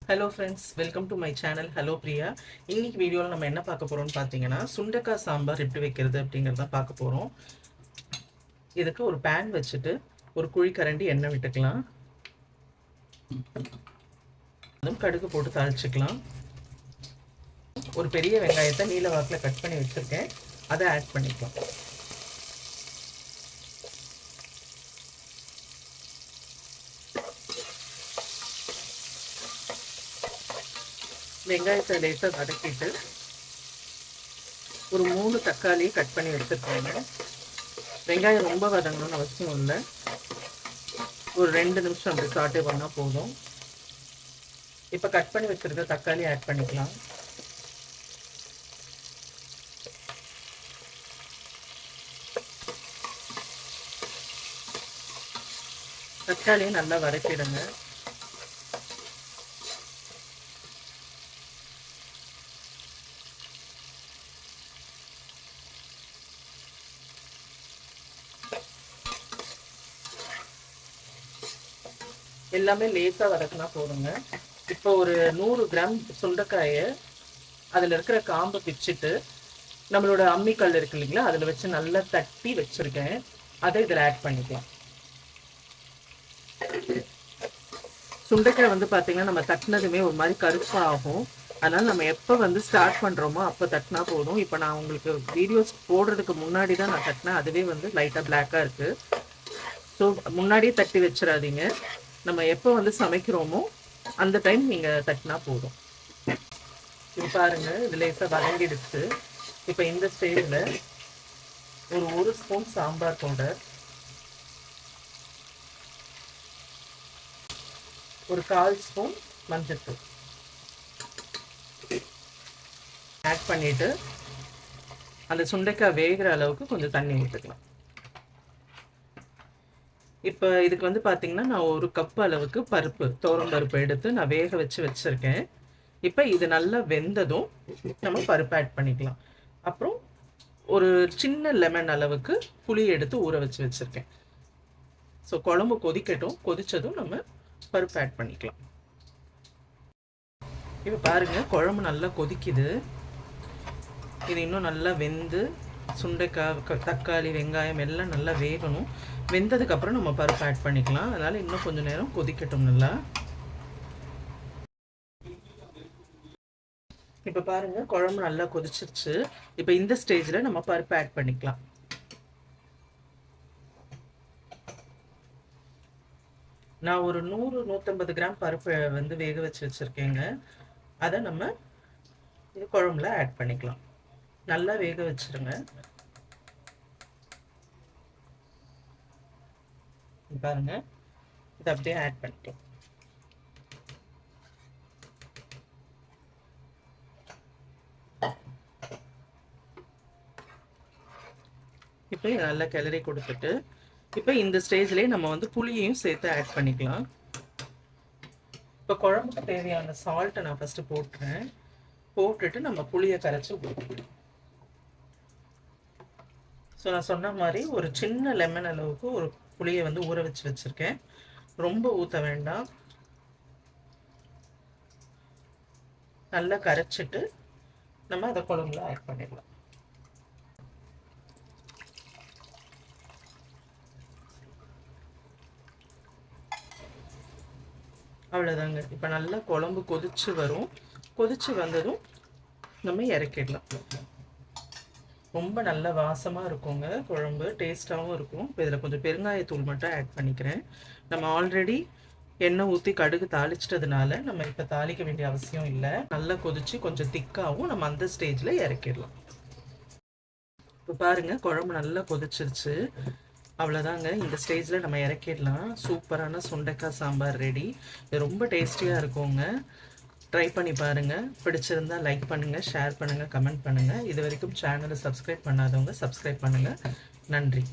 Hello friends, welcome to my channel. Hello Priya. இன்னைக்கு வீடியோவில் நம்ம என்ன பார்க்க போகிறோம்னு பார்த்தீங்கன்னா, சுண்டைக்காய் சாம்பார் எப்படி வைக்கிறது அப்படிங்கிறத பார்க்க போகிறோம். இதுக்கு ஒரு பேன் வச்சுட்டு ஒரு குழிக்கரண்டி எண்ணெய் விட்டுக்கலாம். அதுவும் கடுகு போட்டு தாளிச்சுக்கலாம். ஒரு பெரிய வெங்காயத்தை நீல வாக்கில் கட் பண்ணி வச்சுருக்கேன், அதை ஆட் பண்ணிக்கலாம். வெங்காயத்தை லேசாக வதக்கிட்டு ஒரு 3 தக்காளி கட் பண்ணி எடுத்துக்கோங்க. வெங்காயம் ரொம்ப வதங்கணும்னு அவசியம் இல்லை, ஒரு 2 நிமிஷம் அப்படி சாட்டே பண்ணால் போதும். இப்போ கட் பண்ணி வச்சுருக்க தக்காளி ஆட் பண்ணிக்கலாம். தக்காளியை நல்லா வதக்கிடுங்க. எல்லாமே லேசாக வதக்கினா போதுங்க. இப்போ ஒரு 100 கிராம் சுண்டைக்காயை அதில் இருக்கிற காம்பை பிச்சுட்டு நம்மளோட அம்மிக்கல் இருக்கு இல்லைங்களா, அதில் வச்சு நல்லா தட்டி வச்சுருக்கேன். அதை இதில் ஆட் பண்ணிக்கலாம். சுண்டைக்காய் பார்த்தீங்கன்னா நம்ம தட்டினதுமே ஒரு மாதிரி கருப்பாக ஆகும். அதனால் நம்ம எப்போ ஸ்டார்ட் பண்ணுறோமோ அப்போ தட்டினா போதும். இப்போ நான் உங்களுக்கு வீடியோஸ் போடுறதுக்கு முன்னாடி தான் நான் தட்டினேன், அதுவே லைட்டாக பிளாக்காக இருக்குது. ஸோ முன்னாடியே தட்டி வச்சிடாதீங்க. நம்ம எப்போ சமைக்கிறோமோ அந்த டைம் நீங்கள் தட்டினா போதும். இப்போ பாருங்கள், இது லேசாக வதங்கிடுச்சு. இப்போ இந்த ஸ்டேஜில் ஒரு ஸ்பூன் சாம்பார் பவுடர், ஒரு 1/4 ஸ்பூன் மஞ்சள்தூள் ஆட் பண்ணிவிட்டு அந்த சுண்டைக்காய் வேகிற அளவுக்கு கொஞ்சம் தண்ணி ஊற்றிக்கலாம். இப்போ இதுக்கு பார்த்தீங்கன்னா நான் 1 கப் அளவுக்கு துவரம் பருப்பு எடுத்து நான் வேக வச்சுருக்கேன். இப்போ இது நல்லா வெந்ததும் நம்ம பருப்பு ஆட் பண்ணிக்கலாம். அப்புறம் ஒரு சின்ன லெமன் அளவுக்கு புளி எடுத்து ஊற வச்சுருக்கேன். ஸோ குழம்பு கொதிக்கட்டும், கொதித்ததும் நம்ம பருப்பு ஆட் பண்ணிக்கலாம். இப்போ பாருங்கள், குழம்பு நல்லா கொதிக்குது. இது இன்னும் நல்லா வெந்து சுண்டைக்காய், தக்காளி, வெங்காயம் எல்லாம் நல்லா வேகணும். வெந்ததுக்கப்புறம் நம்ம பருப்பு ஆட் பண்ணிக்கலாம். அதனால் இன்னும் கொஞ்சம் நேரம் கொதிக்கட்டும் நல்லா. இப்போ பாருங்கள், குழம்பு நல்லா கொதிச்சிருச்சு. இப்போ இந்த ஸ்டேஜில் நம்ம பருப்பு ஆட் பண்ணிக்கலாம். நான் ஒரு 100-150 கிராம் பருப்பு வேக வச்சுருக்கேங்க. அதை நம்ம இது குழம்புல ஆட் பண்ணிக்கலாம். நல்லா வேக வச்சுருங்க. பாருங்க, இதை அப்படியே ஆட் பண்ணிக்கலாம். இப்போ நல்லா கிளறி கொடுத்துட்டு இப்போ இந்த ஸ்டேஜ்லேயே நம்ம புளியையும் சேர்த்து ஆட் பண்ணிக்கலாம். இப்போ குழம்புக்கு தேவையான சால்ட்டை நான் ஃபஸ்ட்டு போட்டுட்டு நம்ம புளியை கரைச்சி ஊற்றிக்கலாம். ஸோ நான் சொன்ன மாதிரி ஒரு சின்ன லெமன் அளவுக்கு ஒரு புளியை ஊற வச்சுருக்கேன். ரொம்ப ஊற்ற வேண்டாம். நல்லா கரைச்சிட்டு நம்ம அதை குழம்புல ஆட் பண்ணிடலாம். அவ்வளோதாங்க. இப்போ நல்லா குழம்பு கொதிச்சு வரும். கொதிச்சு வந்ததும் நம்ம இறக்கிடலாம். ரொம்ப நல்ல வாசமாக இருக்குங்க குழம்பு, டேஸ்ட்டாகவும் இருக்கும். இப்போ இதில் கொஞ்சம் பெருங்காயத்தூள் மட்டும் ஆட் பண்ணிக்கிறேன். நம்ம ஆல்ரெடி எண்ணெய் ஊற்றி கடுகு தாளிச்சிட்டதுனால நம்ம இப்போ தாளிக்க வேண்டிய அவசியம் இல்லை. நல்லா கொதிச்சு கொஞ்சம் திக்காகவும் நம்ம அந்த ஸ்டேஜில் இறக்கிடலாம். இப்போ பாருங்கள், குழம்பு நல்லா கொதிச்சிருச்சு. அவ்வளோதாங்க. இந்த ஸ்டேஜில் நம்ம இறக்கிடலாம். சூப்பரான சுண்டைக்காய் சாம்பார் ரெடி. இது ரொம்ப டேஸ்டியாக இருக்குங்க. ட்ரை பண்ணி பாருங்கள். பிடிச்சிருந்தா லைக் பண்ணுங்கள், ஷேர் பண்ணுங்கள், கமெண்ட் பண்ணுங்கள். இது வரைக்கும் சேனலை சப்ஸ்கிரைப் பண்ணாதவங்க சப்ஸ்கிரைப் பண்ணுங்கள். நன்றி.